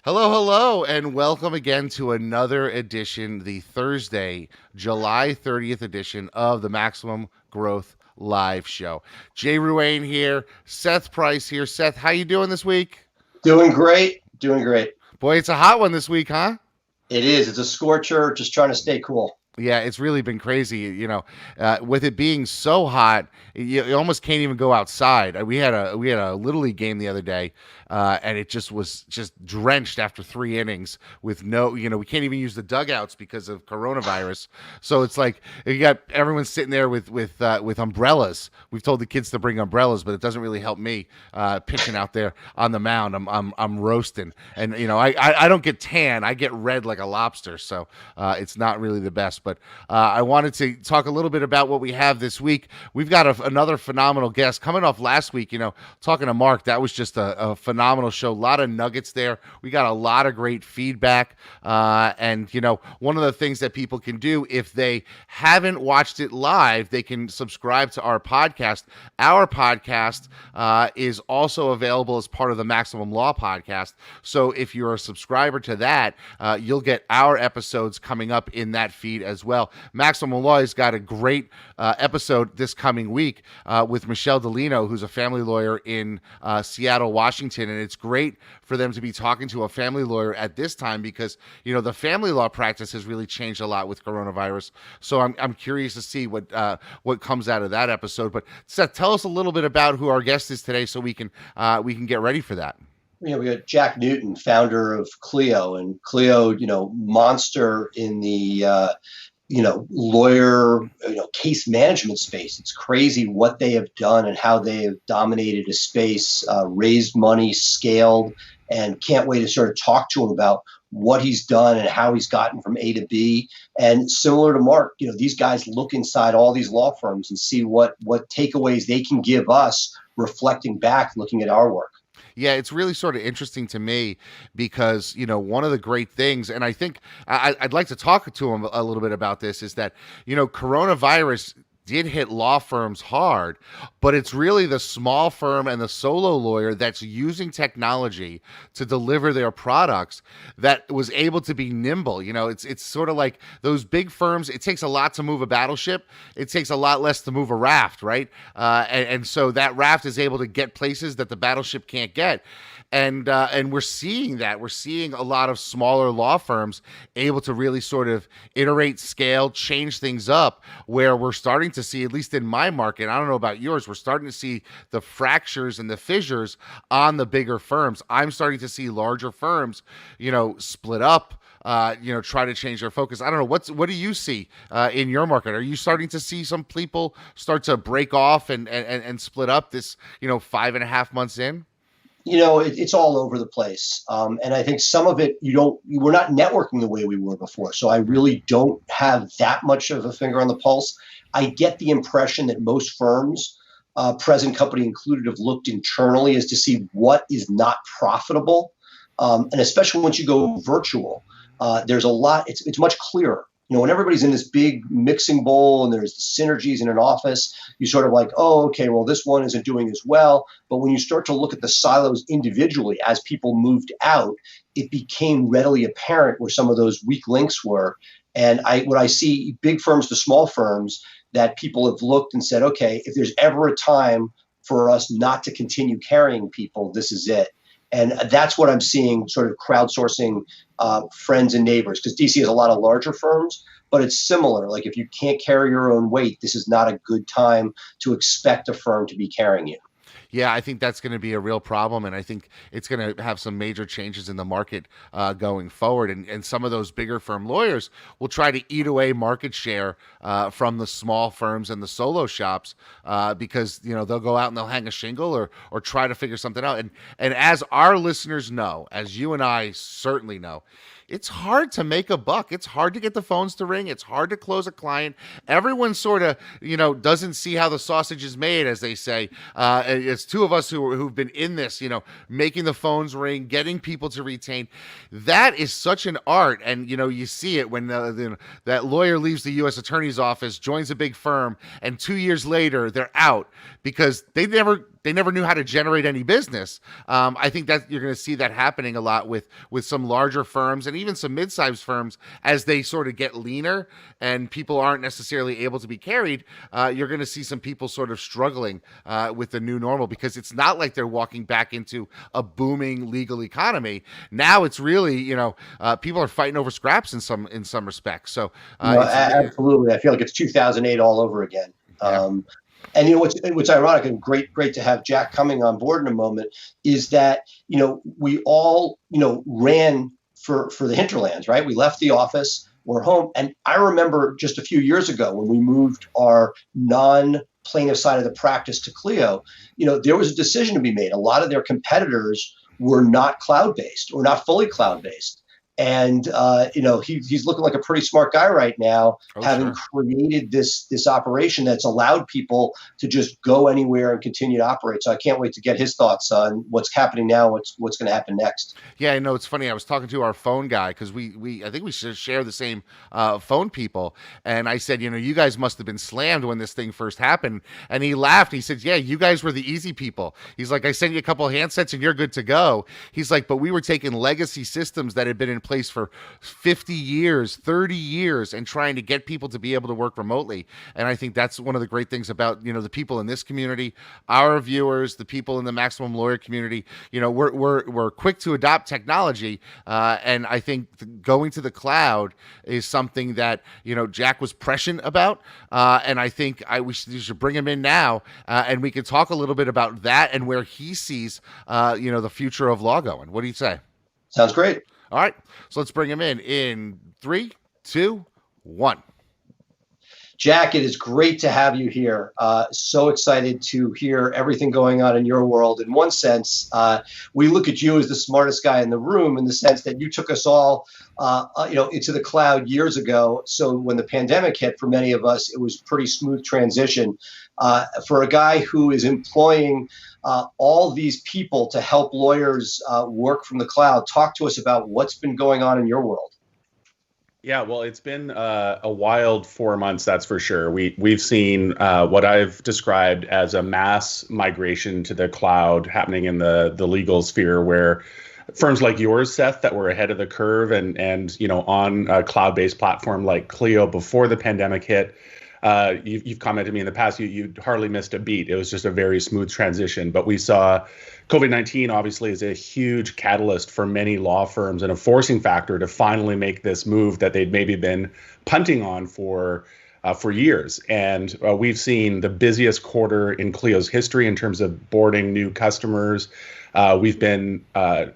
Hello, hello, and welcome again to another edition, the Thursday, July 30th edition of the Maximum Growth Live Show. Jay Ruane here, Seth Price here. Seth, how you doing this week? Doing great. Doing great. Boy, it's a hot one this week, huh? It is. It's a scorcher. Just trying to stay cool. Yeah, it's really been crazy. With it being so hot, you almost can't even go outside. We had a little league game the other day, and it just was just drenched after 3 innings with no. We can't even use the dugouts because of coronavirus. So it's like you got everyone sitting there with umbrellas. We've told the kids to bring umbrellas, but it doesn't really help me pitching out there on the mound. I'm roasting, and I don't get tan. I get red like a lobster. So it's not really the best. But I wanted to talk a little bit about what we have this week. We've got another phenomenal guest coming off last week. Talking to Mark, that was just a phenomenal show. A lot of nuggets there. We got a lot of great feedback. And one of the things that people can do if they haven't watched it live, they can subscribe to our podcast. Our podcast is also available as part of the Maximum Law podcast. So if you're a subscriber to that, you'll get our episodes coming up in that feed as well. Maximum Law has got a great episode this coming week with Michelle Delino, who's a family lawyer in Seattle, Washington. And it's great for them to be talking to a family lawyer at this time because, the family law practice has really changed a lot with coronavirus. So I'm curious to see what comes out of that episode. But Seth, tell us a little bit about who our guest is today so we can get ready for that. We got Jack Newton, founder of Clio, and Clio, monster in the lawyer, case management space. It's crazy what they have done and how they have dominated a space, raised money, scaled, and can't wait to sort of talk to him about what he's done and how he's gotten from A to B. And similar to Mark, these guys look inside all these law firms and see what takeaways they can give us, reflecting back, looking at our work. Yeah, it's really sort of interesting to me because, one of the great things, and I think I'd like to talk to him a little bit about this, is that, coronavirus did hit law firms hard, but it's really the small firm and the solo lawyer that's using technology to deliver their products that was able to be nimble. It's sort of like those big firms. It takes a lot to move a battleship. It takes a lot less to move a raft, right? And so that raft is able to get places that the battleship can't get. And we're seeing that. We're seeing a lot of smaller law firms able to really sort of iterate, scale, change things up, where we're starting to see, at least in my market, I don't know about yours, we're starting to see the fractures and the fissures on the bigger firms. I'm starting to see larger firms, split up, try to change their focus. I don't know. What do you see in your market? Are you starting to see some people start to break off and split up this, 5.5 months in? It's all over the place. And I think some of it, we're not networking the way we were before. So I really don't have that much of a finger on the pulse. I get the impression that most firms, present company included, have looked internally as to see what is not profitable. And especially once you go virtual, there's a lot, it's much clearer. When everybody's in this big mixing bowl and there's the synergies in an office, you sort of like, oh, okay, well, this one isn't doing as well. But when you start to look at the silos individually as people moved out, it became readily apparent where some of those weak links were. And what I see, big firms to small firms, that people have looked and said, okay, if there's ever a time for us not to continue carrying people, this is it. And that's what I'm seeing, sort of crowdsourcing friends and neighbors, because DC has a lot of larger firms, but it's similar. Like if you can't carry your own weight, this is not a good time to expect a firm to be carrying you. Yeah, I think that's going to be a real problem, and I think it's going to have some major changes in the market going forward. And some of those bigger firm lawyers will try to eat away market share from the small firms and the solo shops because they'll go out and they'll hang a shingle or try to figure something out. And as our listeners know, as you and I certainly know, it's hard to make a buck. It's hard to get the phones to ring. It's hard to close a client. Everyone sort of, doesn't see how the sausage is made, as they say. It's two of us who've been in this, making the phones ring, getting people to retain. That is such an art. And, you see it when that lawyer leaves the U.S. Attorney's office, joins a big firm, and 2 years later, they're out because they never they never knew how to generate any business. I think that you're going to see that happening a lot with some larger firms and even some mid-sized firms as they sort of get leaner and people aren't necessarily able to be carried. You're going to see some people sort of struggling with the new normal, because it's not like they're walking back into a booming legal economy. Now it's really, people are fighting over scraps in some respects. So absolutely, I feel like it's 2008 all over again. Yeah. And what's ironic and great to have Jack coming on board in a moment is that we all ran for the hinterlands, right? We left the office, we're home, and I remember just a few years ago when we moved our non-plaintiff side of the practice to Clio, there was a decision to be made. A lot of their competitors were not cloud-based or not fully cloud-based. And he's looking like a pretty smart guy right now, having created this operation that's allowed people to just go anywhere and continue to operate. So I can't wait to get his thoughts on what's happening now, what's going to happen next. Yeah, I know, it's funny. I was talking to our phone guy because I think we should share the same phone people, and I said, you guys must have been slammed when this thing first happened, and he laughed. He said, yeah, you guys were the easy people. He's like, I sent you a couple of handsets and you're good to go. He's like, but we were taking legacy systems that had been in place for 50 years, 30 years, and trying to get people to be able to work remotely. And I think that's one of the great things about, the people in this community, our viewers, the people in the Maximum Lawyer community. We're quick to adopt technology. And I think going to the cloud is something that, Jack was prescient about. And I think we should bring him in now, and we can talk a little bit about that and where he sees, the future of law going. What do you say? Sounds great. All right, so let's bring him in 3, 2, 1. Jack, it is great to have you here. So excited to hear everything going on in your world. In one sense, we look at you as the smartest guy in the room, in the sense that you took us all, into the cloud years ago. So when the pandemic hit, for many of us, it was a pretty smooth transition. For a guy who is employing all these people to help lawyers work from the cloud, talk to us about what's been going on in your world. Yeah, well, it's been a wild 4 months, that's for sure. We've seen what I've described as a mass migration to the cloud happening in the legal sphere, where firms like yours, Seth, that were ahead of the curve and on a cloud-based platform like Clio before the pandemic hit. You've commented to me in the past, you hardly missed a beat. It was just a very smooth transition. But we saw COVID-19 obviously is a huge catalyst for many law firms and a forcing factor to finally make this move that they'd maybe been punting on for years. And we've seen the busiest quarter in Clio's history in terms of boarding new customers. We've been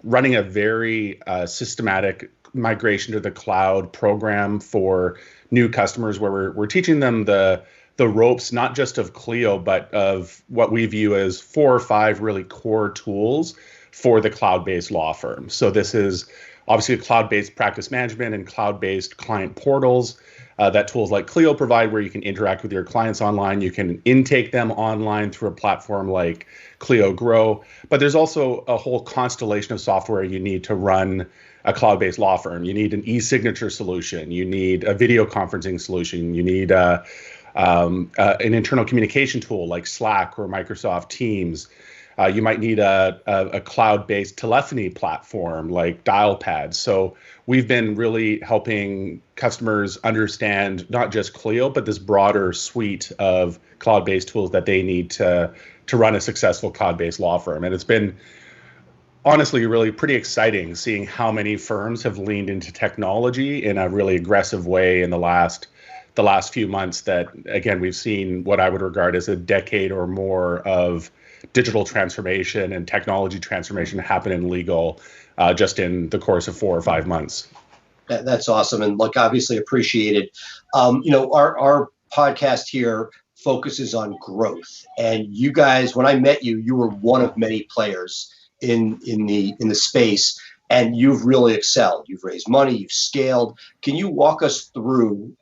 running a very systematic migration to the cloud program for new customers, where we're teaching them the ropes, not just of Clio, but of what we view as 4 or 5 really core tools for the cloud-based law firm. So this is obviously a cloud-based practice management and cloud-based client portals that tools like Clio provide, where you can interact with your clients online. You can intake them online through a platform like Clio Grow. But there's also a whole constellation of software you need to run a cloud-based law firm. You need an e-signature solution. You need a video conferencing solution. You need an internal communication tool like Slack or Microsoft Teams. You might need a cloud-based telephony platform like Dialpad. So we've been really helping customers understand not just Clio, but this broader suite of cloud-based tools that they need to run a successful cloud-based law firm. And it's been honestly really pretty exciting seeing how many firms have leaned into technology in a really aggressive way in the last few months. That, again, we've seen what I would regard as a decade or more of digital transformation and technology transformation happen in legal just in the course of 4 or 5 months. That's awesome. And look, obviously appreciated. Our podcast here focuses on growth. And you guys, when I met you, you were one of many players in the space, and you've really excelled. You've raised money, you've scaled. Can you walk us through,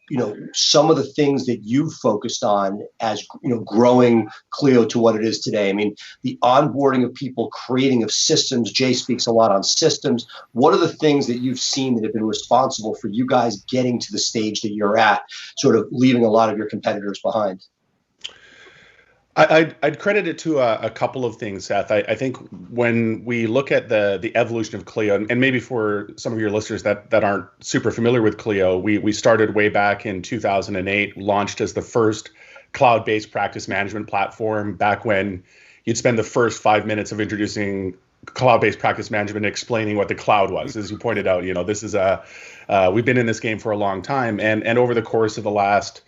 some of the things that you've focused on as, growing Clio to what it is today? I mean, the onboarding of people, creating of systems. Jay speaks a lot on systems. What are the things that you've seen that have been responsible for you guys getting to the stage that you're at, sort of leaving a lot of your competitors behind? I'd credit it to a couple of things, Seth. I think when we look at the evolution of Clio, and maybe for some of your listeners that aren't super familiar with Clio, we started way back in 2008, launched as the first cloud-based practice management platform back when you'd spend the first 5 minutes of introducing cloud-based practice management, explaining what the cloud was. As you pointed out, this is we've been in this game for a long time, and over the course of the last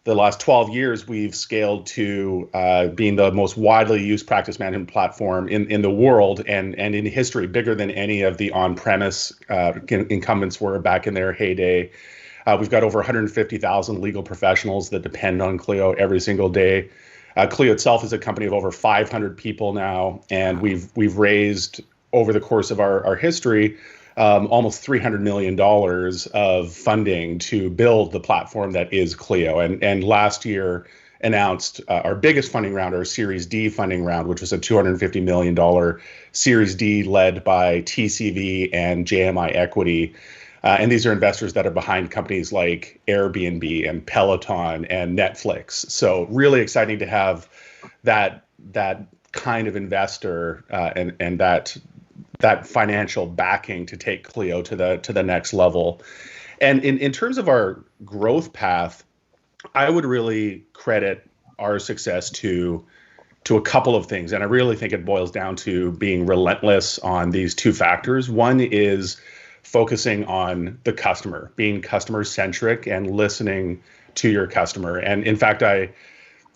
12 years, we've scaled to being the most widely used practice management platform in the world and in history, bigger than any of the on-premise incumbents were back in their heyday. We've got over 150,000 legal professionals that depend on Clio every single day. Clio itself is a company of over 500 people now, and we've raised over the course of our history almost $300 million of funding to build the platform that is Clio. And last year announced our biggest funding round, our Series D funding round, which was a $250 million Series D led by TCV and JMI Equity. And these are investors that are behind companies like Airbnb and Peloton and Netflix. So really exciting to have that kind of investor and that financial backing to take Clio to the next level. And in terms of our growth path, I would really credit our success to a couple of things. And I really think it boils down to being relentless on these two factors. One is focusing on the customer, being customer centric and listening to your customer. And in fact, I,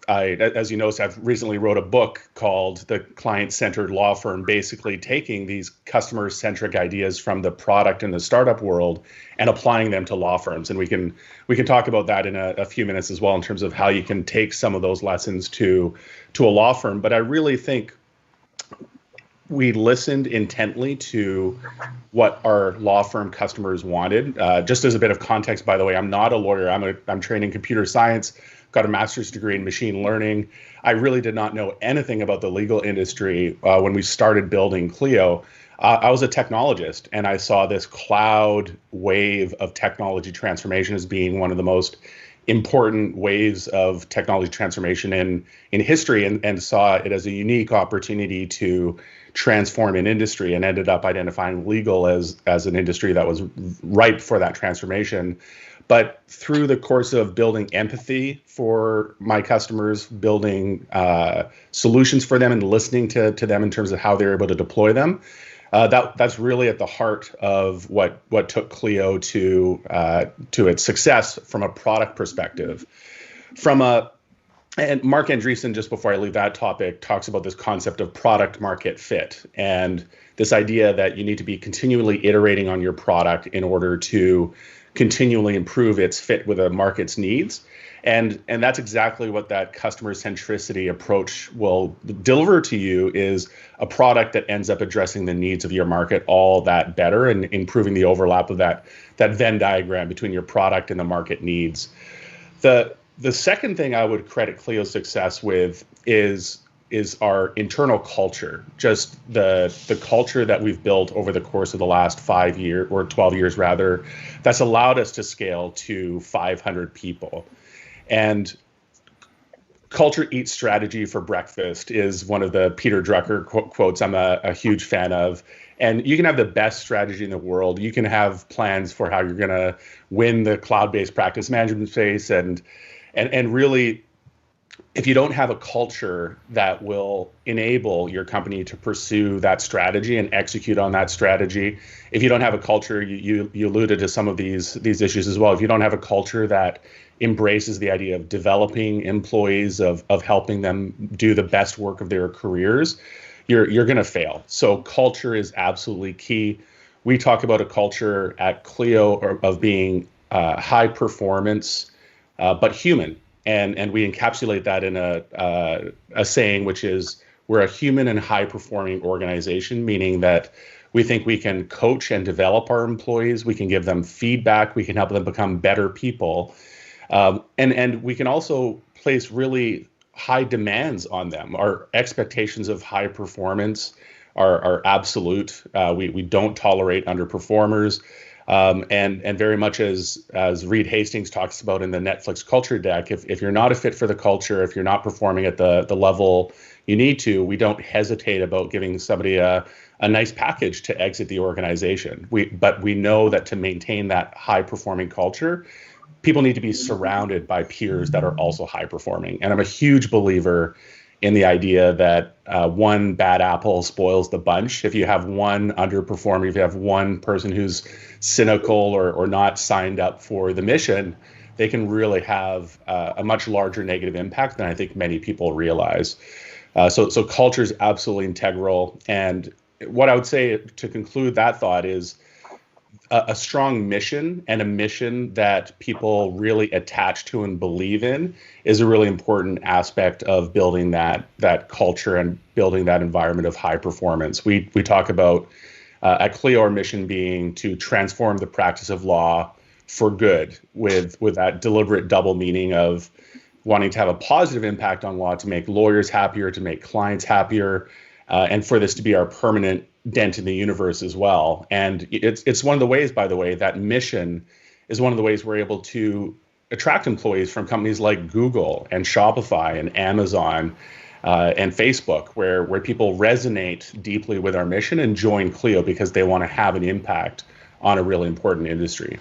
as you know, I've recently wrote a book called The Client-Centered Law Firm, basically taking these customer-centric ideas from the product and the startup world and applying them to law firms. And we can talk about that in a few minutes as well, in terms of how you can take some of those lessons to a law firm. But I really think we listened intently to what our law firm customers wanted. Just as a bit of context, by the way, I'm not a lawyer. I'm trained in computer science, got a master's degree in machine learning. I really did not know anything about the legal industry when we started building Clio. I was a technologist, and I saw this cloud wave of technology transformation as being one of the most important waves of technology transformation in history, and saw it as a unique opportunity to transform an industry, and ended up identifying legal as an industry that was ripe for that transformation. But through the course of building empathy for my customers, building solutions for them and listening to them in terms of how they're able to deploy them, that's really at the heart of what took Clio to its success from a product perspective. And Mark Andreessen, just before I leave that topic, talks about this concept of product market fit, and this idea that you need to be continually iterating on your product in order to continually improve its fit with a market's needs. And that's exactly what that customer centricity approach will deliver to you, is a product that ends up addressing the needs of your market all that better, and improving the overlap of that Venn diagram between your product and the market needs. The second thing I would credit Clio's success with is our internal culture, just the culture that we've built over the course of the last 5 years, or 12 years rather, that's allowed us to scale to 500 people. And culture eats strategy for breakfast is one of the Peter Drucker quotes I'm a huge fan of. And you can have the best strategy in the world. You can have plans for how you're going to win the cloud-based practice management space, and really, if you don't have a culture that will enable your company to pursue that strategy and execute on that strategy, if you don't have a culture, you alluded to some of these issues as well. If you don't have a culture that embraces the idea of developing employees, of helping them do the best work of their careers, you're going to fail. So culture is absolutely key. We talk about a culture at Clio of being high performance, but human. And we encapsulate that in a saying, which is, we're a human and high performing organization, meaning that we think we can coach and develop our employees. We can give them feedback. We can help them become better people. And we can also place really high demands on them. Our expectations of high performance are absolute. We don't tolerate underperformers. And very much as Reed Hastings talks about in the Netflix culture deck, if you're not a fit for the culture, if you're not performing at the level you need to, we don't hesitate about giving somebody a nice package to exit the organization. But we know that to maintain that high performing culture, people need to be surrounded by peers that are also high performing. And I'm a huge believer in the idea that one bad apple spoils the bunch. If you have one underperforming, if you have one person who's cynical or not signed up for the mission, they can really have a much larger negative impact than I think many people realize. So culture is absolutely integral. And what I would say to conclude that thought is a strong mission, and a mission that people really attach to and believe in, is a really important aspect of building that culture and building that environment of high performance. We talk about at Clio, our mission being to transform the practice of law for good, with that deliberate double meaning of wanting to have a positive impact on law, to make lawyers happier, to make clients happier, and for this to be our permanent dent in the universe as well. And it's one of the ways, by the way, that mission is one of the ways we're able to attract employees from companies like Google and Shopify and Amazon and Facebook, where people resonate deeply with our mission and join Clio because they want to have an impact on a really important industry.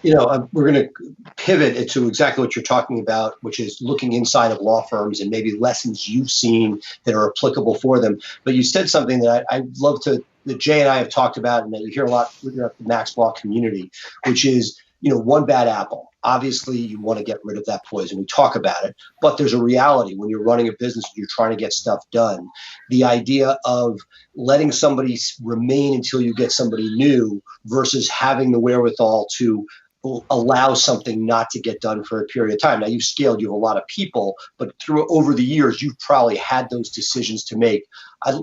We're going to pivot to exactly what you're talking about, which is looking inside of law firms and maybe lessons you've seen that are applicable for them. But you said something that I'd love to, that Jay and I have talked about, and that you hear a lot in the Max Law community, which is, one bad apple. Obviously, you want to get rid of that poison. We talk about it, but there's a reality when you're running a business and you're trying to get stuff done. The idea of letting somebody remain until you get somebody new versus having the wherewithal to allow something not to get done for a period of time. Now, you've scaled, you have a lot of people, but over the years, you've probably had those decisions to make.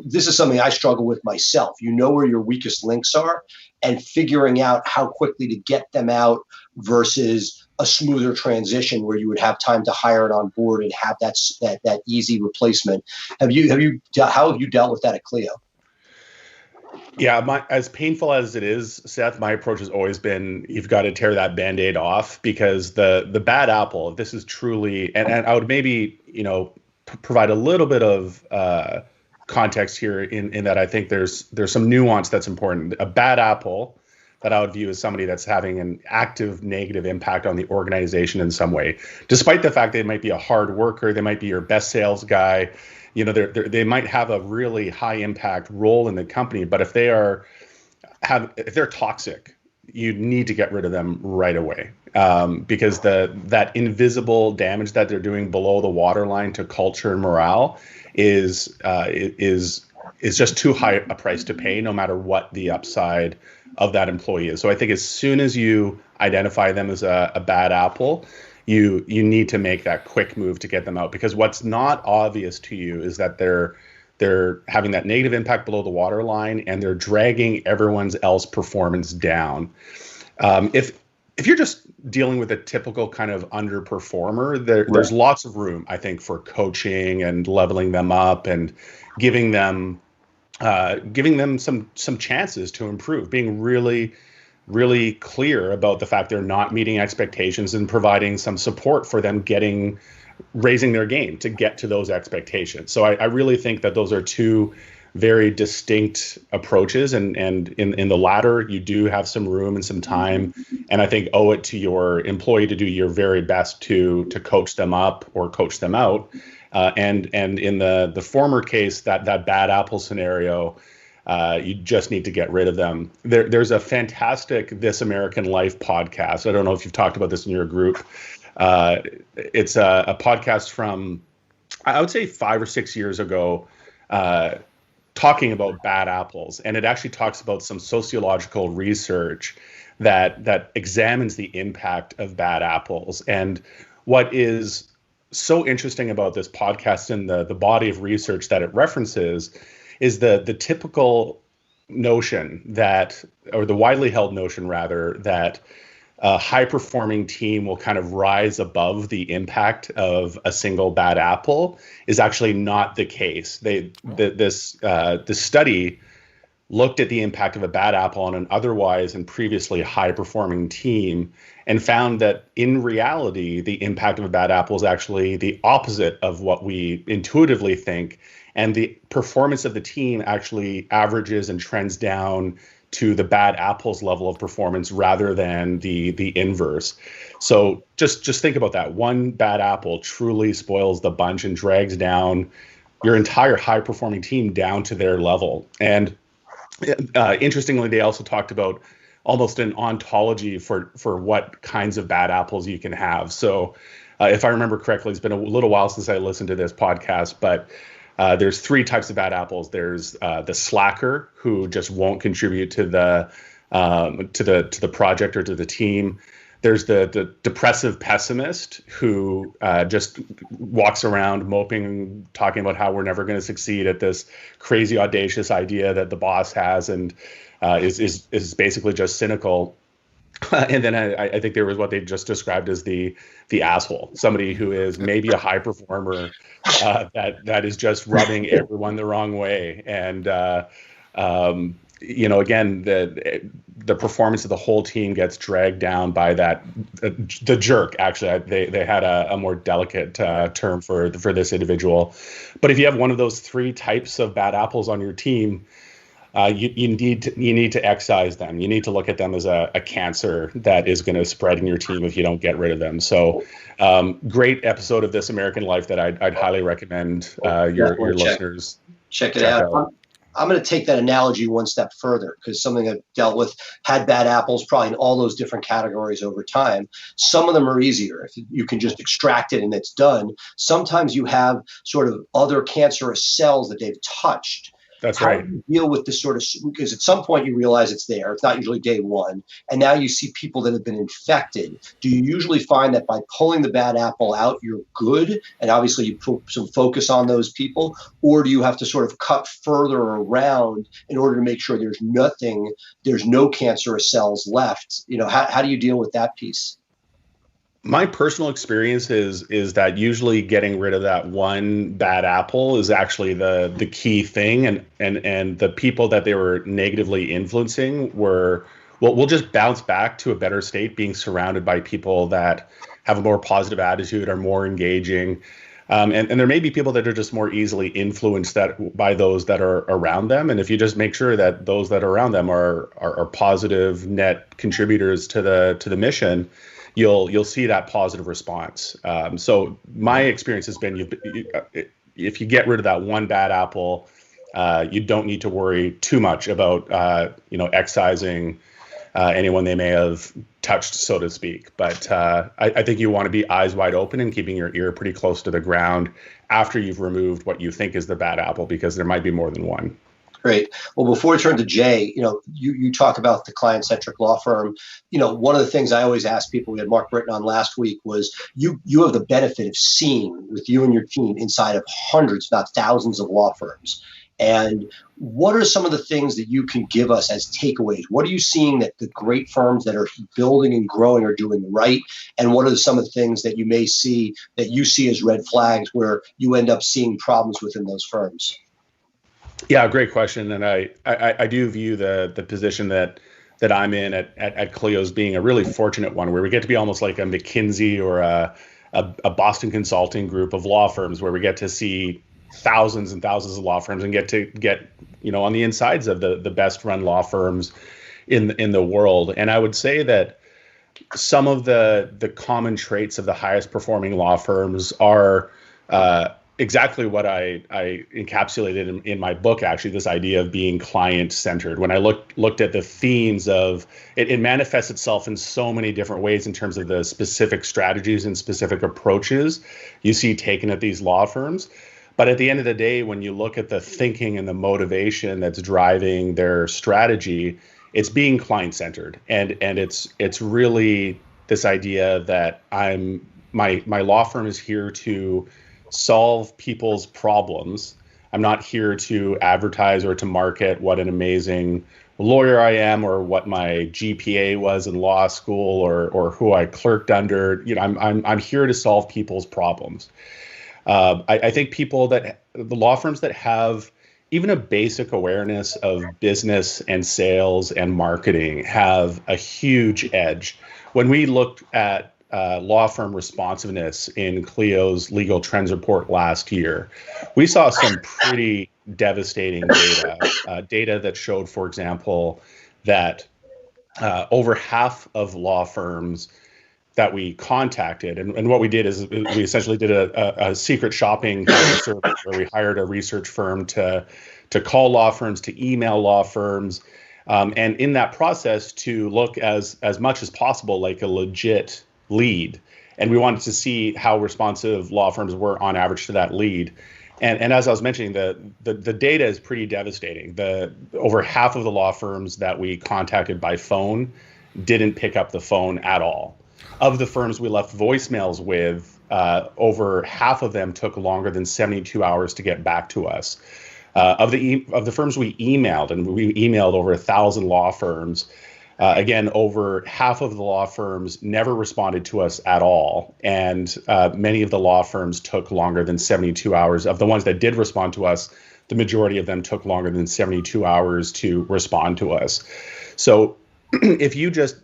This is something I struggle with myself. You know where your weakest links are, and figuring out how quickly to get them out versus a smoother transition where you would have time to hire it on board and have that easy replacement. How have you dealt with that at Clio? Yeah, as painful as it is, Seth, my approach has always been, you've got to tear that Band-Aid off, because the bad apple, this is truly, and I would maybe, provide a little bit of context here in that I think there's some nuance that's important. A bad apple that I would view as somebody that's having an active negative impact on the organization in some way, despite the fact they might be a hard worker, they might be your best sales guy. They might have a really high impact role in the company, but if they're toxic, you need to get rid of them right away, because that invisible damage that they're doing below the waterline to culture and morale is just too high a price to pay, no matter what the upside of that employee is. So I think as soon as you identify them as a bad apple, you need to make that quick move to get them out, because what's not obvious to you is that they're having that negative impact below the waterline, and they're dragging everyone's else performance down. If you're just dealing with a typical kind of underperformer, there's lots of room, I think, for coaching and leveling them up and giving them some chances to improve, being really clear about the fact they're not meeting expectations and providing some support for them raising their game to get to those expectations. So I really think that those are two very distinct approaches, and in the latter, you do have some room and some time, and I think owe it to your employee to do your very best to coach them up or coach them out. And in the former case, that bad apple scenario, you just need to get rid of them. There's a fantastic This American Life podcast. I don't know if you've talked about this in your group. It's a podcast from, I would say, 5 or 6 years ago, talking about bad apples. And it actually talks about some sociological research that examines the impact of bad apples. And what is so interesting about this podcast and the body of research that it references is the typical notion that, or the widely held notion rather, that a high performing team will kind of rise above the impact of a single bad apple is actually not the case. This study looked at the impact of a bad apple on an otherwise and previously high performing team and found that in reality, the impact of a bad apple is actually the opposite of what we intuitively think. And the performance of the team actually averages and trends down to the bad apple's level of performance rather than the inverse. So just think about that. One bad apple truly spoils the bunch and drags down your entire high performing team down to their level. And interestingly, they also talked about almost an ontology for what kinds of bad apples you can have. So if I remember correctly, it's been a little while since I listened to this podcast, but there's three types of bad apples. There's the slacker who just won't contribute to the project or to the team. There's the depressive pessimist who just walks around moping, talking about how we're never going to succeed at this crazy audacious idea that the boss has, and is basically just cynical. And then I think there was what they just described as the asshole, somebody who is maybe a high performer that is just rubbing everyone the wrong way. And again, the performance of the whole team gets dragged down by that. The jerk, actually, they had a more delicate term for this individual. But if you have one of those three types of bad apples on your team, you need to excise them. You need to look at them as a cancer that is going to spread in your team if you don't get rid of them. So, great episode of This American Life that I'd highly recommend your listeners check it out. I'm going to take that analogy one step further, because something I've dealt with, had bad apples probably in all those different categories over time. Some of them are easier. If you can just extract it and it's done. Sometimes you have sort of other cancerous cells that they've touched. That's right. How do you deal with this sort of, because at some point you realize it's there. It's not usually day one. And now you see people that have been infected. Do you usually find that by pulling the bad apple out, you're good? And obviously you put some focus on those people, or do you have to sort of cut further around in order to make sure there's no cancerous cells left? How do you deal with that piece? My personal experience is that usually getting rid of that one bad apple is actually the key thing, and the people that they were negatively influencing will just bounce back to a better state, being surrounded by people that have a more positive attitude, are more engaging, and there may be people that are just more easily influenced by those that are around them. And if you just make sure that those that are around them are positive net contributors to the mission, you'll see that positive response. So my experience has been, if you get rid of that one bad apple, you don't need to worry too much about excising anyone they may have touched, so to speak. But I think you want to be eyes wide open and keeping your ear pretty close to the ground after you've removed what you think is the bad apple, because there might be more than one. Great. Well, before we turn to Jay, you talk about the client-centric law firm. One of the things I always ask people, we had Mark Britton on last week, was you have the benefit of seeing with you and your team inside of hundreds, if not thousands of law firms. And what are some of the things that you can give us as takeaways? What are you seeing that the great firms that are building and growing are doing right? And what are some of the things that you may see that you see as red flags where you end up seeing problems within those firms? Yeah, great question. And I do view the position that I'm in at Clio as being a really fortunate one, where we get to be almost like a McKinsey or a Boston Consulting group of law firms, where we get to see thousands and thousands of law firms and get on the insides of the best run law firms in the world. And I would say that some of the common traits of the highest performing law firms are exactly what I encapsulated in my book, actually, this idea of being client-centered. When I looked at the themes of it manifests itself in so many different ways in terms of the specific strategies and specific approaches you see taken at these law firms. But at the end of the day, when you look at the thinking and the motivation that's driving their strategy, it's being client-centered. And it's really this idea that my law firm is here to solve people's problems. I'm not here to advertise or to market what an amazing lawyer I am, or what my GPA was in law school, or who I clerked under. I'm here to solve people's problems. I think the law firms that have even a basic awareness of business and sales and marketing have a huge edge. When we looked at law firm responsiveness in Clio's legal trends report last year, we saw some pretty devastating data that showed, for example, that over half of law firms that we contacted, and what we did is we essentially did a secret shopping survey where we hired a research firm to call law firms, to email law firms, and in that process to look as much as possible like a legit lead. And we wanted to see how responsive law firms were on average to that lead. And as I was mentioning, the data is pretty devastating. Over half of the law firms that we contacted by phone didn't pick up the phone at all. Of the firms we left voicemails with, over half of them took longer than 72 hours to get back to us. Of the firms we emailed, and we emailed over 1,000 law firms, again, over half of the law firms never responded to us at all. And many of the law firms took longer than 72 hours. Of the ones that did respond to us, the majority of them took longer than 72 hours to respond to us. So if you just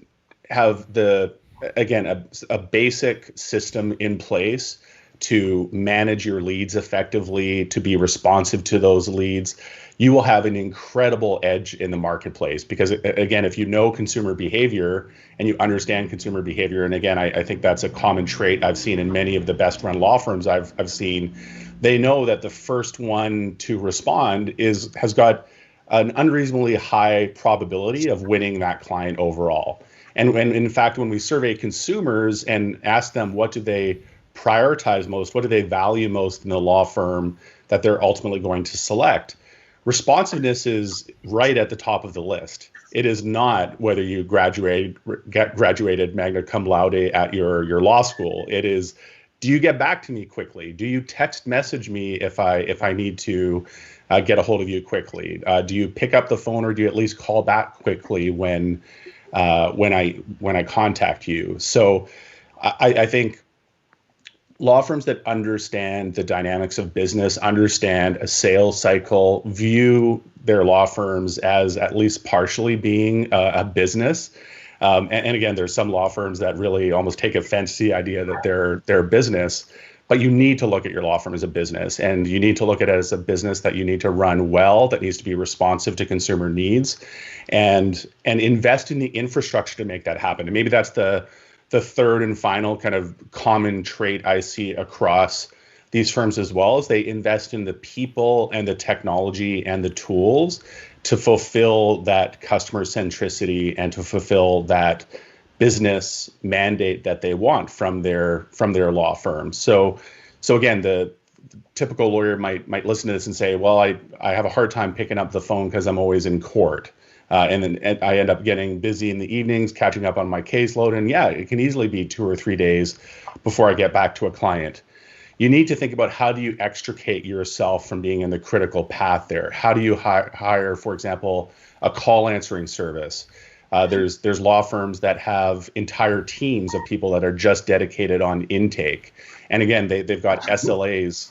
have a basic system in place to manage your leads effectively, to be responsive to those leads, you will have an incredible edge in the marketplace. Because again, if you know consumer behavior and you understand consumer behavior, and again, I think that's a common trait I've seen in many of the best run law firms I've seen, they know that the first one to respond has got an unreasonably high probability of winning that client overall. And in fact, when we survey consumers and ask them what do they prioritize most, what do they value most in the law firm that they're ultimately going to select, responsiveness is right at the top of the list. It is not whether you graduated magna cum laude at your law school. It is, do you get back to me quickly? Do you text message me if I need to get a hold of you quickly? Do you pick up the phone, or do you at least call back quickly when I contact you? So I think law firms that understand the dynamics of business, understand a sales cycle, view their law firms as at least partially being a business. And again, there's some law firms that really almost take offense to the idea that they're a business. But you need to look at your law firm as a business, and you need to look at it as a business that you need to run well, that needs to be responsive to consumer needs, and invest in the infrastructure to make that happen. And maybe that's the third and final kind of common trait I see across these firms as well, is they invest in the people and the technology and the tools to fulfill that customer centricity and to fulfill that business mandate that they want from their law firm. So again, the typical lawyer might listen to this and say, well, I have a hard time picking up the phone because I'm always in court. And then I end up getting busy in the evenings, catching up on my caseload. And yeah, it can easily be 2 or 3 days before I get back to a client. You need to think about, how do you extricate yourself from being in the critical path there? How do you hire, for example, a call answering service? There's law firms that have entire teams of people that are just dedicated on intake. And again, they've got SLAs.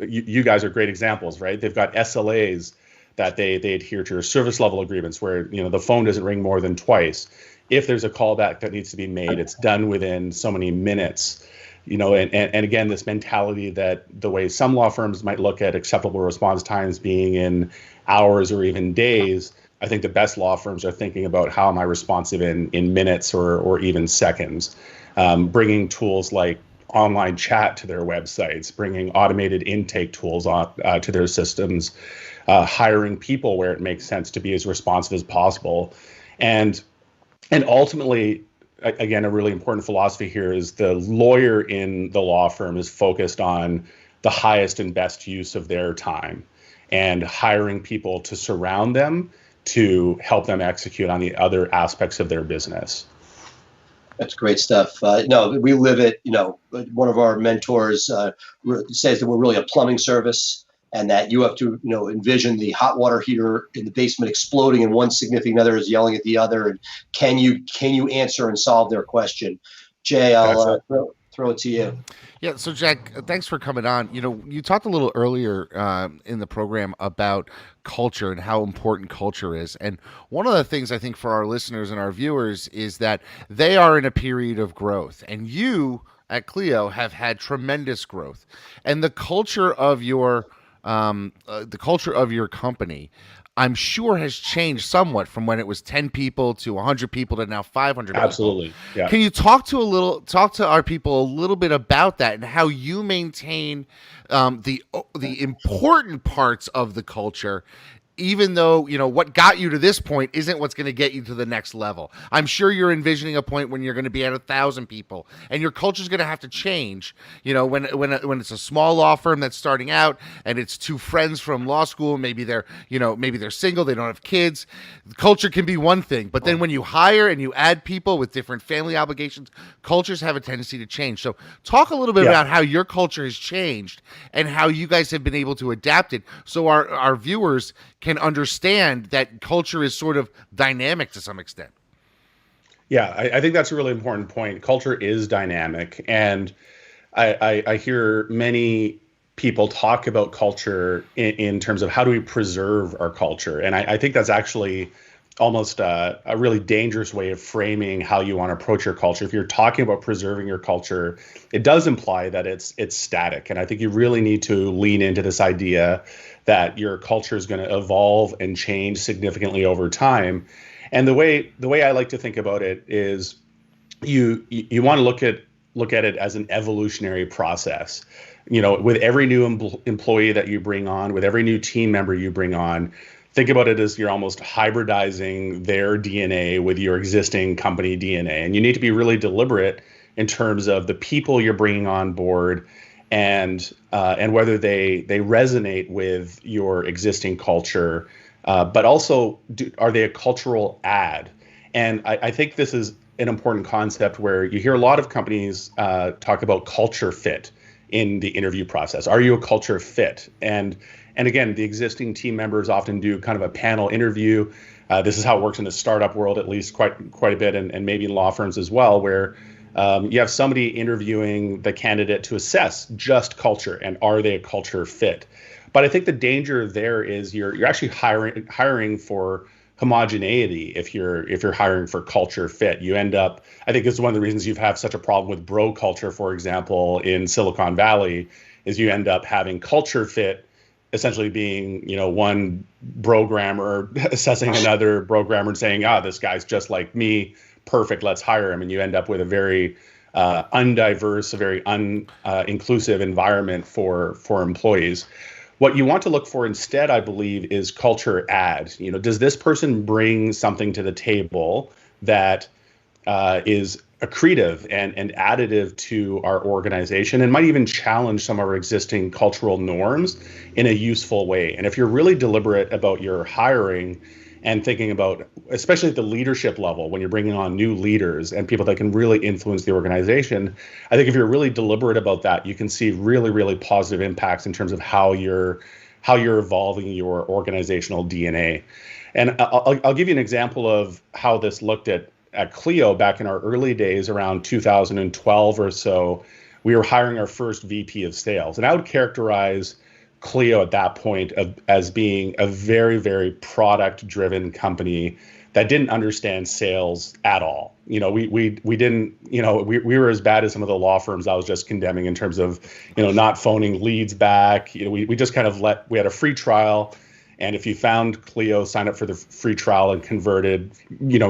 You guys are great examples, right? They've got SLAs that they adhere to, service level agreements where the phone doesn't ring more than twice. If there's a callback that needs to be made, it's done within so many minutes. And again, this mentality that the way some law firms might look at acceptable response times being in hours or even days, I think the best law firms are thinking about, how am I responsive in minutes or even seconds, bringing tools like online chat to their websites, bringing automated intake tools to their systems, hiring people where it makes sense to be as responsive as possible. And ultimately, again, a really important philosophy here is the lawyer in the law firm is focused on the highest and best use of their time and hiring people to surround them to help them execute on the other aspects of their business. That's great stuff. No, we live it. One of our mentors says that we're really a plumbing service, and that you have to, envision the hot water heater in the basement exploding, and one significant other is yelling at the other. And can you answer and solve their question? Jay, I'll throw it to you. Yeah. So, Jack, thanks for coming on. You talked a little earlier in the program about culture and how important culture is. And one of the things I think for our listeners and our viewers is that they are in a period of growth, and you at Clio have had tremendous growth, and the culture of your company, I'm sure, has changed somewhat from when it was 10 people to 100 people to now 500 people. Absolutely. Yeah. Can you talk to our people a little bit about that and how you maintain the important parts of the culture, even though what got you to this point isn't what's going to get you to the next level? I'm sure you're envisioning a point when you're going to be at 1,000 people, and your culture is going to have to change. When it's a small law firm that's starting out, and it's two friends from law school, maybe they're single, they don't have kids. Culture can be one thing, but then when you hire and you add people with different family obligations, cultures have a tendency to change. So, talk a little bit about how your culture has changed and how you guys have been able to adapt it, so our viewers can understand that culture is sort of dynamic to some extent. Yeah, I think that's a really important point. Culture is dynamic, and I hear many people talk about culture in terms of how do we preserve our culture, and I think that's actually almost a really dangerous way of framing how you want to approach your culture. If you're talking about preserving your culture, it does imply that it's static, and I think you really need to lean into this idea that your culture is going to evolve and change significantly over time. And the way I like to think about it is you want to look at it as an evolutionary process. With every new employee that you bring on, with every new team member you bring on, think about it as you're almost hybridizing their DNA with your existing company DNA. And you need to be really deliberate in terms of the people you're bringing on board, and whether they resonate with your existing culture, but also are they a cultural add? And I think this is an important concept where you hear a lot of companies talk about culture fit in the interview process. Are you a culture fit? And again, the existing team members often do kind of a panel interview. This is how it works in the startup world, at least quite a bit, and maybe in law firms as well, where you have somebody interviewing the candidate to assess just culture and are they a culture fit. But I think the danger there is you're actually hiring for homogeneity. If you're hiring for culture fit, you end up, I think this is one of the reasons you have such a problem with bro culture, for example, in Silicon Valley, is you end up having culture fit essentially being, one programmer assessing another programmer and saying, this guy's just like me, perfect, let's hire him. And you end up with a very undiverse, a very uninclusive environment for employees. What you want to look for instead, I believe, is culture add. Does this person bring something to the table that is accretive and additive to our organization, and might even challenge some of our existing cultural norms in a useful way? And if you're really deliberate about your hiring and thinking about, especially at the leadership level, when you're bringing on new leaders and people that can really influence the organization, I think if you're really deliberate about that, you can see really, really positive impacts in terms of how you're evolving your organizational DNA. And I'll give you an example of how this looked at Clio back in our early days, around 2012 or so. We were hiring our first VP of sales, and I would characterize Clio at that point as being a very, very product-driven company that didn't understand sales at all. We didn't, we were as bad as some of the law firms I was just condemning in terms of, not phoning leads back. We just kind of we had a free trial, and if you found Clio, sign up for the free trial and converted,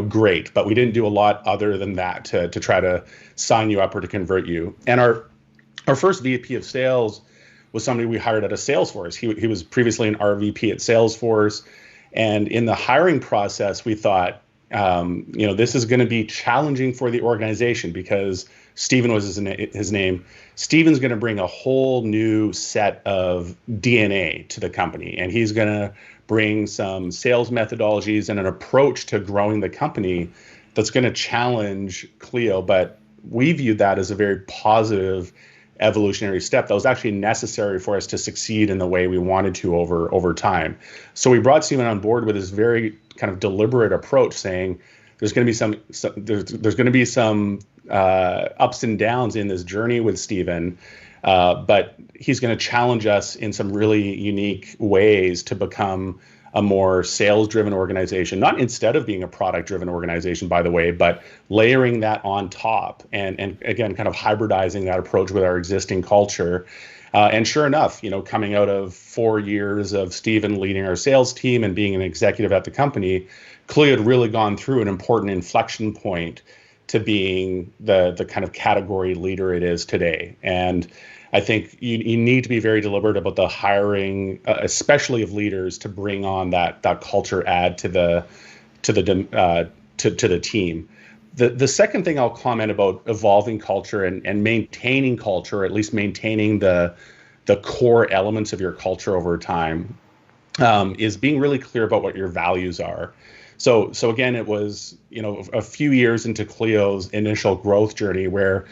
great. But we didn't do a lot other than that to try to sign you up or to convert you. And our first VP of sales was somebody we hired at a Salesforce. He was previously an RVP at Salesforce. And in the hiring process, we thought, this is going to be challenging for the organization because Steven was his name. Steven's going to bring a whole new set of DNA to the company. And he's going to bring some sales methodologies and an approach to growing the company that's going to challenge Clio. But we viewed that as a very positive evolutionary step that was actually necessary for us to succeed in the way we wanted to over time. So we brought Steven on board with this very kind of deliberate approach, saying there's going to be some ups and downs in this journey with Steven. But he's going to challenge us in some really unique ways to become a more sales-driven organization, not instead of being a product-driven organization, by the way, but layering that on top and again, kind of hybridizing that approach with our existing culture. And sure enough, coming out of 4 years of Steven leading our sales team and being an executive at the company, Clio had really gone through an important inflection point to being the kind of category leader it is today. And I think you need to be very deliberate about the hiring, especially of leaders, to bring on that culture add to the team. The second thing I'll comment about evolving culture and maintaining culture, or at least maintaining the core elements of your culture over time, is being really clear about what your values are. So again, it was a few years into Clio's initial growth journey where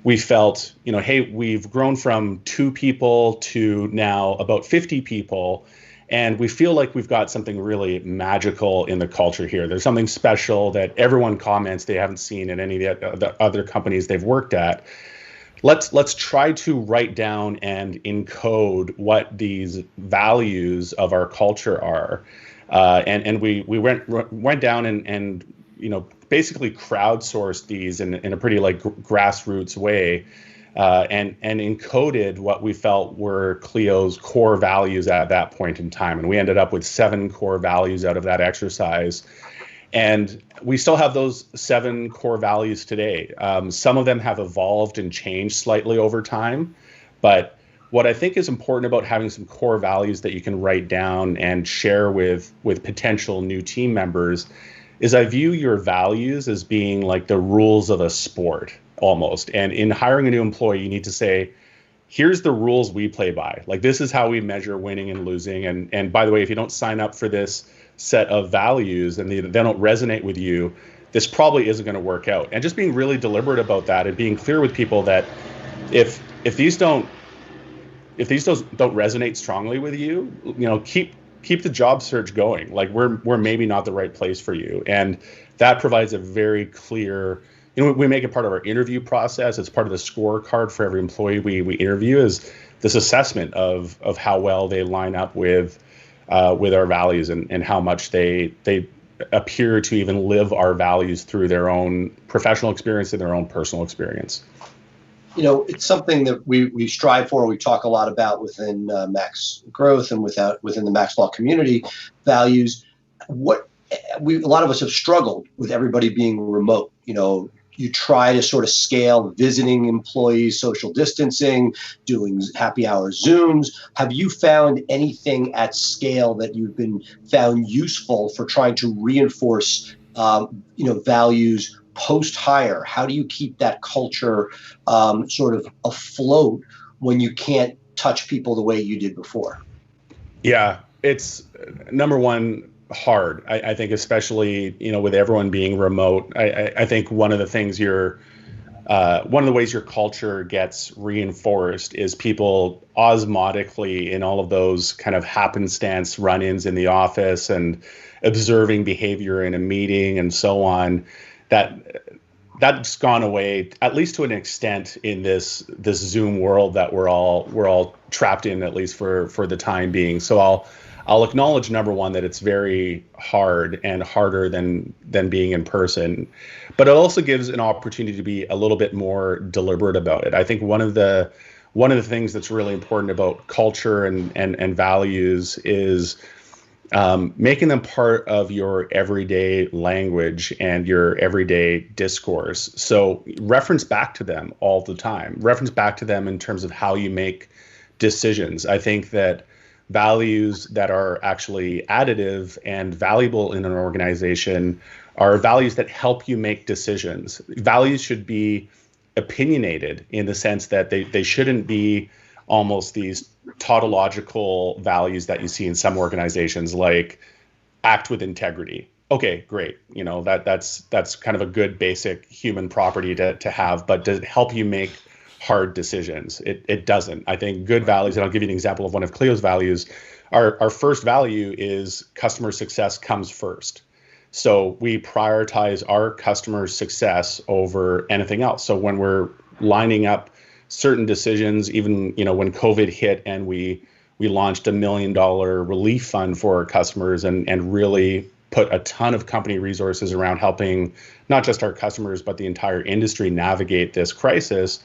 we felt, hey, we've grown from 2 people to now about 50 people, and we feel like we've got something really magical in the culture here. There's something special that everyone comments they haven't seen in any of the other companies they've worked at. Let's try to write down and encode what these values of our culture are. And we went down and basically crowdsourced these in a pretty grassroots way, and encoded what we felt were Clio's core values at that point in time. And we ended up with 7 core values out of that exercise. And we still have those 7 core values today. Some of them have evolved and changed slightly over time, but what I think is important about having some core values that you can write down and share with potential new team members is I view your values as being like the rules of a sport almost. And in hiring a new employee, you need to say, here's the rules we play by. Like, this is how we measure winning and losing. And by the way, if you don't sign up for this set of values and they don't resonate with you, this probably isn't going to work out. And just being really deliberate about that and being clear with people that if these don't resonate strongly with you, keep the job search going. Like, we're maybe not the right place for you. And that provides a very clear, we make it part of our interview process. It's part of the scorecard for every employee we interview, is this assessment of how well they line up with our values and how much they appear to even live our values through their own professional experience and their own personal experience. It's something that we strive for. We talk a lot about within Max Growth and within the Max Law community values. A lot of us have struggled with everybody being remote. You try to sort of scale visiting employees, social distancing, doing happy hour Zooms. Have you found anything at scale that you've been found useful for trying to reinforce, values post-hire? How do you keep that culture sort of afloat when you can't touch people the way you did before? Yeah, it's number one, hard. I think especially, with everyone being remote, I think one of the ways your culture gets reinforced is people osmotically in all of those kind of happenstance run-ins in the office and observing behavior in a meeting and so on. That's gone away, at least to an extent, in this Zoom world that we're all trapped in, at least for the time being. So I'll acknowledge, number one, that it's very hard and harder than being in person, but it also gives an opportunity to be a little bit more deliberate about it. I think one of the things that's really important about culture and values is making them part of your everyday language and your everyday discourse. So reference back to them all the time. Reference back to them in terms of how you make decisions. I think that values that are actually additive and valuable in an organization are values that help you make decisions. Values should be opinionated in the sense that they shouldn't be almost these tautological values that you see in some organizations, like act with integrity. Okay, great. That's kind of a good basic human property to have, but does it help you make hard decisions? It doesn't. I think good values, and I'll give you an example of one of Clio's values. Our first value is customer success comes first. So we prioritize our customers' success over anything else. So when we're lining up certain decisions, even when COVID hit and we launched $1 million relief fund for our customers and really put a ton of company resources around helping not just our customers but the entire industry navigate this crisis.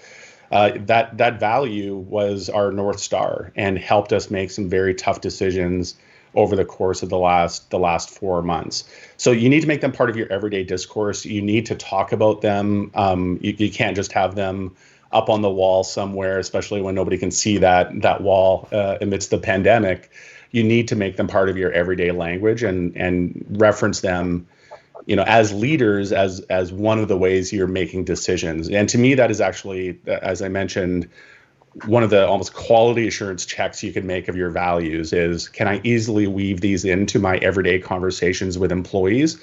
That value was our North Star and helped us make some very tough decisions over the course of the last 4 months. So you need to make them part of your everyday discourse. You need to talk about them. You can't just have them up on the wall somewhere, especially when nobody can see that wall amidst the pandemic. You need to make them part of your everyday language and reference them, as leaders, as one of the ways you're making decisions. And to me, that is actually, as I mentioned, one of the almost quality assurance checks you can make of your values is, can I easily weave these into my everyday conversations with employees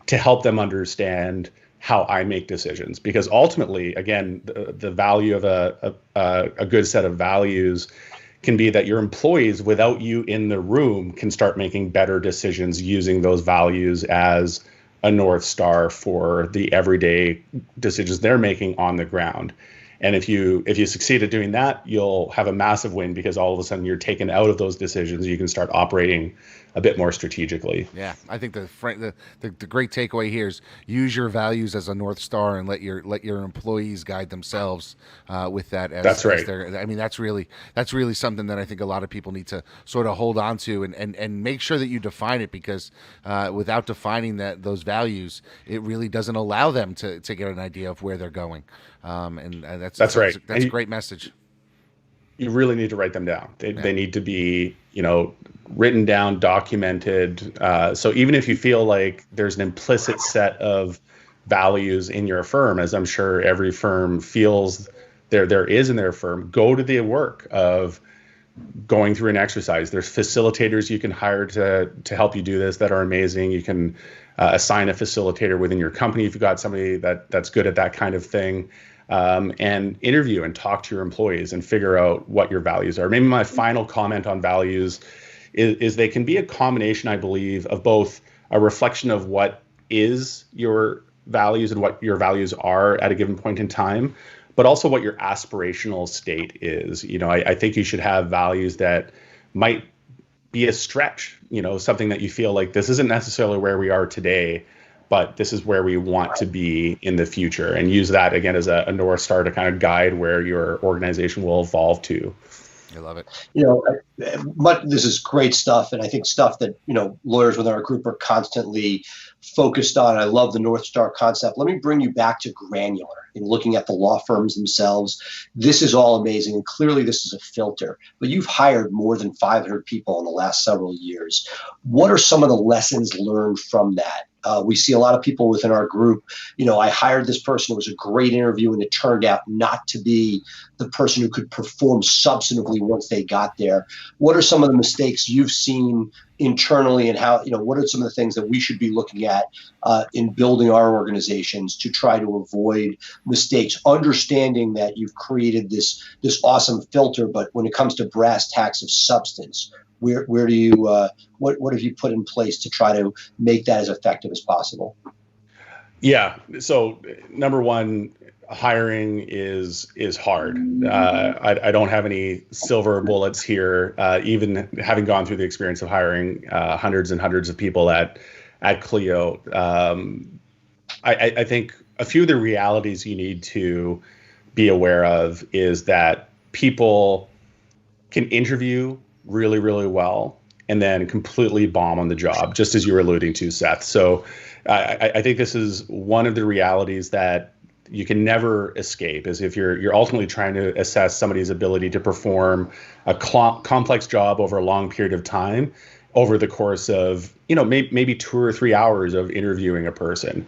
to help them understand how I make decisions? Because ultimately, again, the value of a good set of values can be that your employees, without you in the room, can start making better decisions using those values as a North Star for the everyday decisions they're making on the ground. And if you succeed at doing that, you'll have a massive win, because all of a sudden you're taken out of those decisions. You can start operating a bit more strategically. Yeah, I think the great takeaway here is use your values as a North Star and let your employees guide themselves with that. That's right. I mean, that's really something that I think a lot of people need to sort of hold on to and make sure that you define it, because without defining those values, it really doesn't allow them to get an idea of where they're going. And that's right. That's a great message. You really need to write them down. They need to be, written down, documented. So even if you feel like there's an implicit set of values in your firm, as I'm sure every firm feels there is in their firm, go to the work of going through an exercise. There's facilitators you can hire to help you do this that are amazing. You can assign a facilitator within your company if you've got somebody that's good at that kind of thing. And interview and talk to your employees and figure out what your values are. Maybe my final comment on values is they can be a combination, I believe, of both a reflection of what is your values and what your values are at a given point in time, but also what your aspirational state is. I think you should have values that might be a stretch, something that you feel like this isn't necessarily where we are today, but this is where we want to be in the future, and use that again as a North Star to kind of guide where your organization will evolve to. I love it. This is great stuff, and I think stuff that lawyers within our group are constantly focused on. I love the North Star concept. Let me bring you back to granular in looking at the law firms themselves. This is all amazing, and clearly this is a filter. But you've hired more than 500 people in the last several years. What are some of the lessons learned from that? We see a lot of people within our group. I hired this person. It was a great interview, and it turned out not to be the person who could perform substantively once they got there. What are some of the mistakes you've seen internally, and how, what are some of the things that we should be looking at in building our organizations to try to avoid mistakes, understanding that you've created this awesome filter, but when it comes to brass tacks of substance, where do you what have you put in place to try to make that as effective as possible? Yeah. So number one, hiring is hard. I don't have any silver bullets here. Even having gone through the experience of hiring hundreds and hundreds of people at Clio, I think a few of the realities you need to be aware of is that people can interview really, really well and then completely bomb on the job, just as you were alluding to, Seth. So I think this is one of the realities that you can never escape, is if you're ultimately trying to assess somebody's ability to perform a complex job over a long period of time, over the course of maybe 2 or 3 hours of interviewing a person,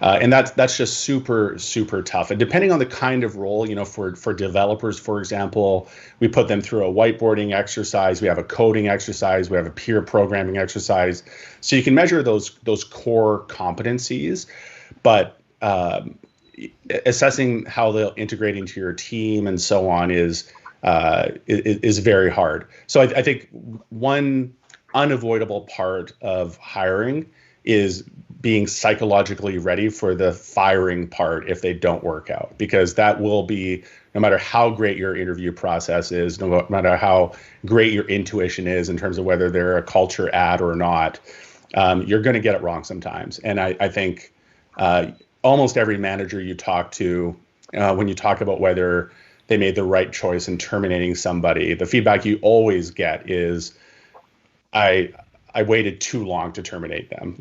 and that's just super, super tough. And depending on the kind of role, for developers, for example, we put them through a whiteboarding exercise, we have a coding exercise, we have a peer programming exercise, so you can measure those core competencies, but assessing how they'll integrate into your team and so on is very hard. So I think one unavoidable part of hiring is being psychologically ready for the firing part if they don't work out, because that will be, no matter how great your interview process is, no matter how great your intuition is in terms of whether they're a culture ad or not, you're going to get it wrong sometimes. And I think almost every manager you talk to, when you talk about whether they made the right choice in terminating somebody, the feedback you always get is, I waited too long to terminate them.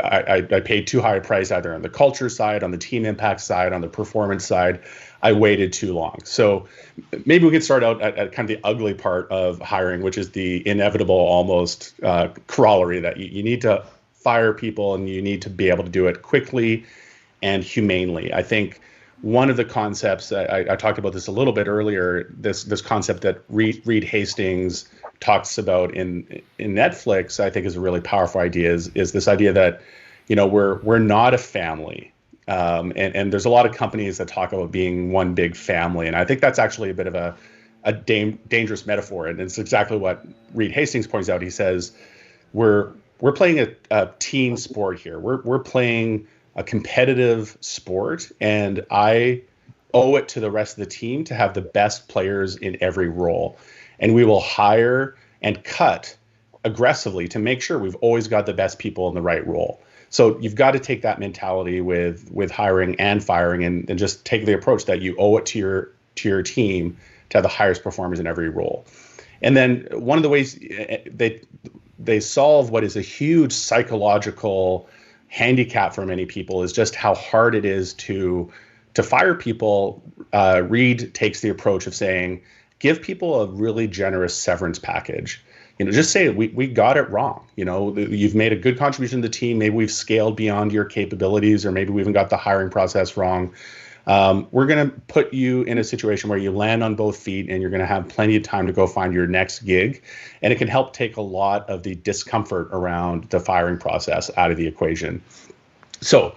I paid too high a price either on the culture side, on the team impact side, on the performance side. I waited too long. So maybe we could start out at kind of the ugly part of hiring, which is the inevitable almost corollary that you need to fire people and you need to be able to do it quickly and humanely. I think one of the concepts, I talked about this a little bit earlier, this concept that Reed Hastings talks about in Netflix, I think is a really powerful idea, is this idea that, we're not a family. And there's a lot of companies that talk about being one big family. And I think that's actually a bit of a dangerous metaphor. And it's exactly what Reed Hastings points out. He says, we're playing a team sport here. We're playing a competitive sport, and I owe it to the rest of the team to have the best players in every role. And we will hire and cut aggressively to make sure we've always got the best people in the right role. So you've got to take that mentality with hiring and firing, and just take the approach that you owe it to your team to have the highest performers in every role. And then one of the ways they solve what is a huge psychological handicap for many people is just how hard it is to fire people. Reed takes the approach of saying, give people a really generous severance package. Just say we got it wrong. You've made a good contribution to the team. Maybe we've scaled beyond your capabilities, or maybe we even got the hiring process wrong. We're going to put you in a situation where you land on both feet, and you're going to have plenty of time to go find your next gig. And it can help take a lot of the discomfort around the firing process out of the equation. So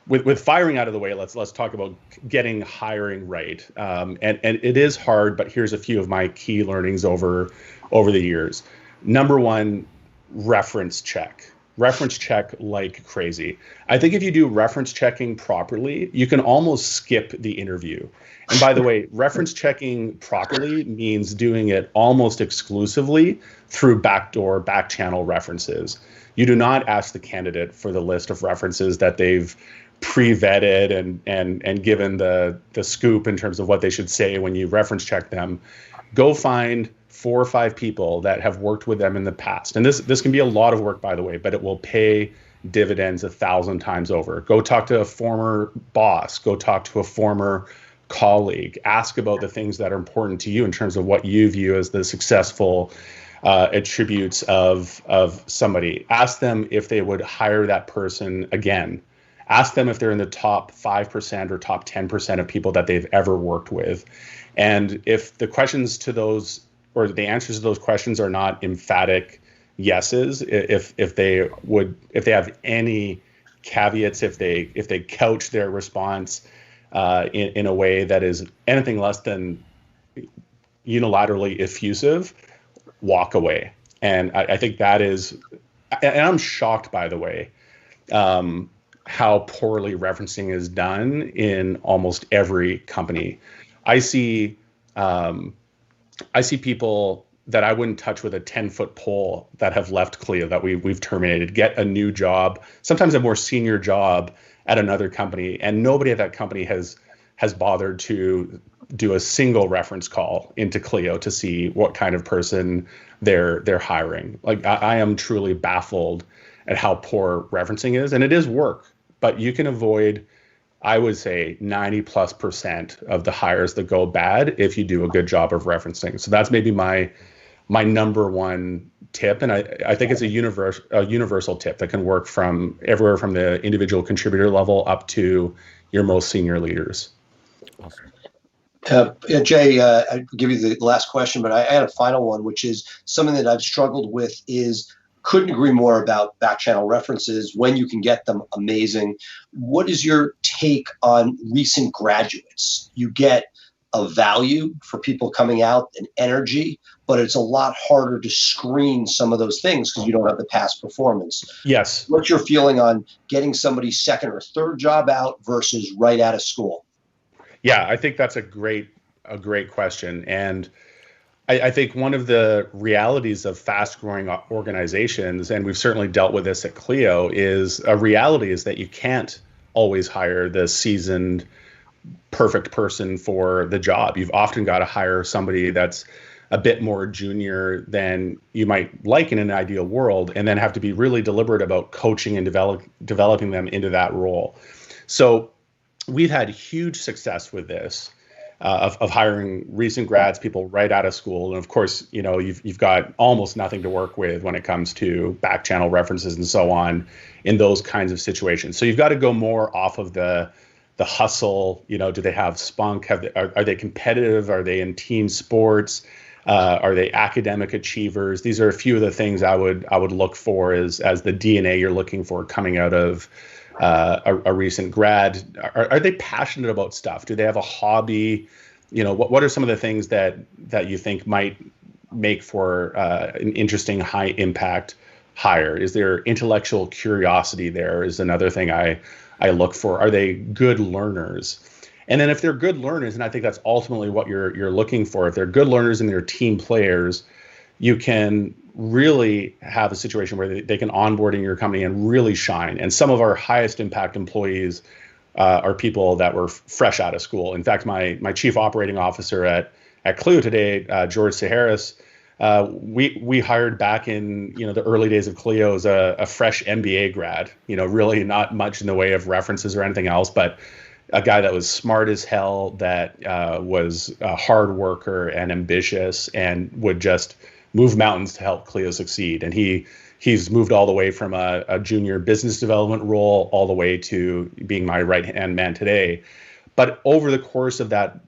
with firing out of the way, let's talk about getting hiring right. And it is hard, but here's a few of my key learnings over the years. Number one, reference check. Reference check like crazy. I think if you do reference checking properly, you can almost skip the interview. And by the way, reference checking properly means doing it almost exclusively through backdoor, back channel references. You do not ask the candidate for the list of references that they've pre-vetted and given the scoop in terms of what they should say when you reference check them. Go find 4 or 5 people that have worked with them in the past. And this can be a lot of work, by the way, but it will pay dividends 1,000 times over. Go talk to a former boss. Go talk to a former colleague. Ask about the things that are important to you in terms of what you view as the successful attributes of somebody. Ask them if they would hire that person again. Ask them if they're in the top 5% or top 10% of people that they've ever worked with. And if the questions to those, or the answers to those questions, are not emphatic yeses, if they have any caveats, if they couch their response in a way that is anything less than unilaterally effusive, walk away. And I think that is, and I'm shocked, by the way, how poorly referencing is done in almost every company. I see people that I wouldn't touch with a 10-foot pole that have left Clio, that we've terminated, get a new job, sometimes a more senior job at another company, and nobody at that company has bothered to do a single reference call into Clio to see what kind of person they're hiring. Like, I am truly baffled at how poor referencing is, and it is work, but you can avoid, I would say, 90+% of the hires that go bad if you do a good job of referencing. So that's maybe my number one tip, and I think it's a universal tip that can work from everywhere from the individual contributor level up to your most senior leaders. Awesome. Jay, I'll give you the last question, but I had a final one, which is something that I've struggled with. Couldn't agree more about back channel references. When you can get them, amazing. What is your take on recent graduates? You get of value for people coming out and energy, but it's a lot harder to screen some of those things because you don't have the past performance. Yes. What's your feeling on getting somebody's second or third job out versus right out of school? Yeah, I think that's a great question. And I think one of the realities of fast growing organizations, and we've certainly dealt with this at Clio, is a reality is that you can't always hire the seasoned, perfect person for the job. You've often got to hire somebody that's a bit more junior than you might like in an ideal world, and then have to be really deliberate about coaching and developing them into that role. So we've had huge success with this. Of hiring recent grads, people right out of school, and of course, you've got almost nothing to work with when it comes to back channel references and so on in those kinds of situations. So you've got to go more off of the hustle. Do they have spunk? Are they competitive? Are they in team sports? Are they academic achievers? These are a few of the things I would look for as the DNA you're looking for coming out of a recent grad. Are they passionate about stuff? Do they have a hobby? What are some of the things that you think might make for an interesting high impact hire? Is there intellectual curiosity there is another thing I look for. Are they good learners? And then if they're good learners, and I think that's ultimately what you're looking for, if they're good learners and they're team players, you can really have a situation where they can onboard in your company and really shine. And some of our highest impact employees are people that were fresh out of school. In fact, my chief operating officer at Clio today, George Saharis, we hired back in the early days of Clio as a fresh MBA grad. Really not much in the way of references or anything else, but a guy that was smart as hell, that was a hard worker and ambitious, and would just move mountains to help Clio succeed. And he's moved all the way from a junior business development role all the way to being my right-hand man today. But over the course of that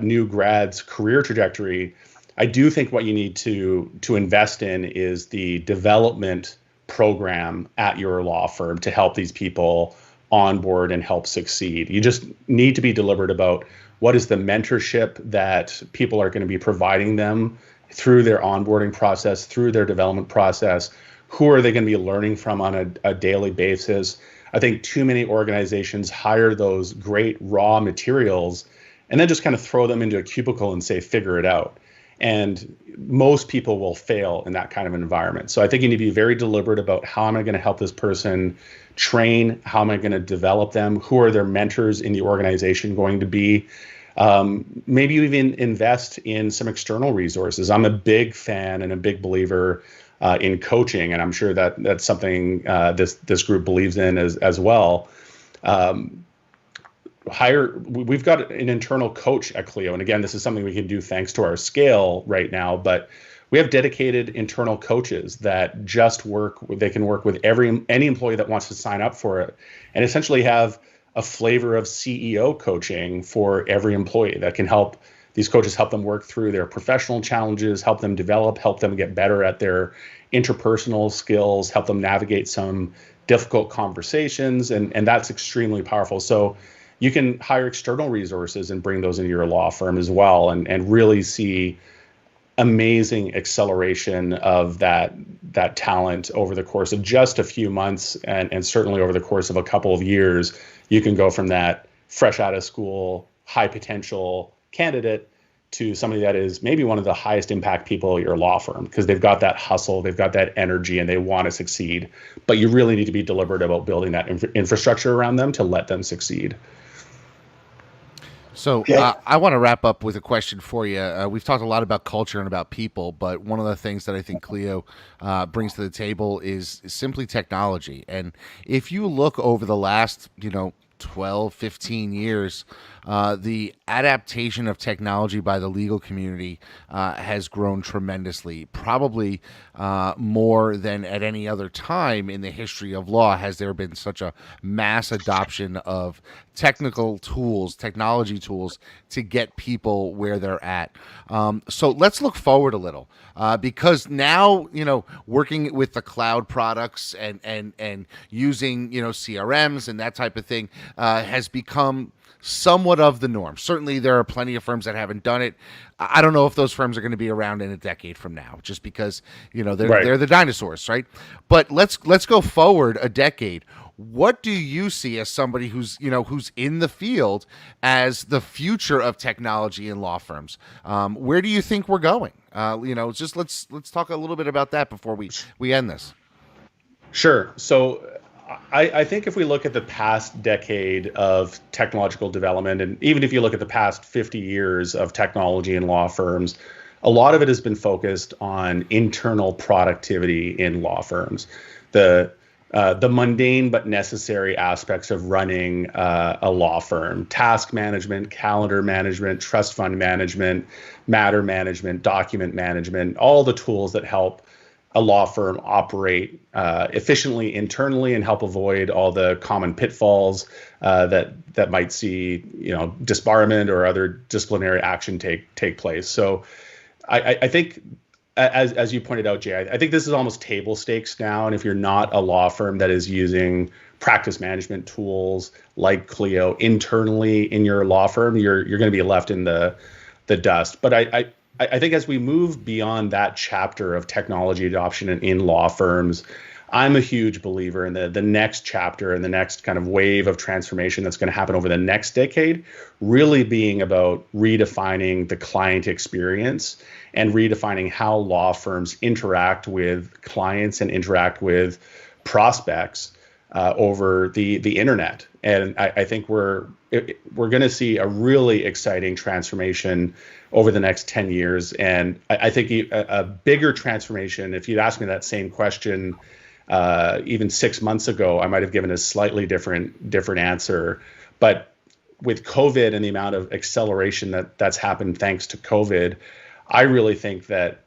new grad's career trajectory, I do think what you need to invest in is the development program at your law firm to help these people onboard and help succeed. You just need to be deliberate about what is the mentorship that people are going to be providing them through their onboarding process, through their development process. Who are they going to be learning from on a daily basis? I think too many organizations hire those great raw materials and then just kind of throw them into a cubicle and say, figure it out. And most people will fail in that kind of environment. So I think you need to be very deliberate about how am I going to help this person train? How am I going to develop them? Who are their mentors in the organization going to be? Maybe you even invest in some external resources. I'm a big fan and a big believer in coaching, and I'm sure that that's something this group believes in as well. We've got an internal coach at Clio, and again, this is something we can do thanks to our scale right now, but we have dedicated internal coaches that just they can work with any employee that wants to sign up for it, and essentially have a flavor of CEO coaching for every employee that can help these coaches help them work through their professional challenges, help them develop, help them get better at their interpersonal skills, help them navigate some difficult conversations, and that's extremely powerful. So you can hire external resources and bring those into your law firm as well, and really see amazing acceleration of that talent over the course of just a few months, and certainly over the course of a couple of years. You can go from that fresh out of school, high potential candidate to somebody that is maybe one of the highest impact people at your law firm, because they've got that hustle, they've got that energy, and they want to succeed. But you really need to be deliberate about building that infrastructure around them to let them succeed. So I want to wrap up with a question for you. We've talked a lot about culture and about people, but one of the things that I think Clio brings to the table is simply technology. And if you look over the last, 12, 15 years, the adaptation of technology by the legal community has grown tremendously, probably more than at any other time in the history of law has there been such a mass adoption of technology tools to get people where they're at. So let's look forward a little, because now, working with the cloud products and using, CRMs and that type of thing has become somewhat of the norm. Certainly, there are plenty of firms that haven't done it. I don't know if those firms are going to be around in a decade from now, just because Right. they're the dinosaurs, right? But let's go forward a decade. What do you see as somebody who's in the field as the future of technology in law firms? Where do you think we're going? Just let's talk a little bit about that before we end this. Sure. So I think if we look at the past decade of technological development, and even if you look at the past 50 years of technology in law firms, a lot of it has been focused on internal productivity in law firms. The mundane but necessary aspects of running a law firm: task management, calendar management, trust fund management, matter management, document management, all the tools that help a law firm operate efficiently internally and help avoid all the common pitfalls that might see, disbarment or other disciplinary action take place. So I think, as you pointed out, Jay, I think this is almost table stakes now. And if you're not a law firm that is using practice management tools like Clio internally in your law firm, you're going to be left in the dust. But I think as we move beyond that chapter of technology adoption in law firms, I'm a huge believer in the next chapter and the next kind of wave of transformation that's going to happen over the next decade, really being about redefining the client experience and redefining how law firms interact with clients and interact with prospects over the internet. And I think we're going to see a really exciting transformation over the next 10 years. And I think a bigger transformation, if you'd asked me that same question even 6 months ago, I might have given a slightly different answer. But with COVID and the amount of acceleration that's happened thanks to COVID, I really think that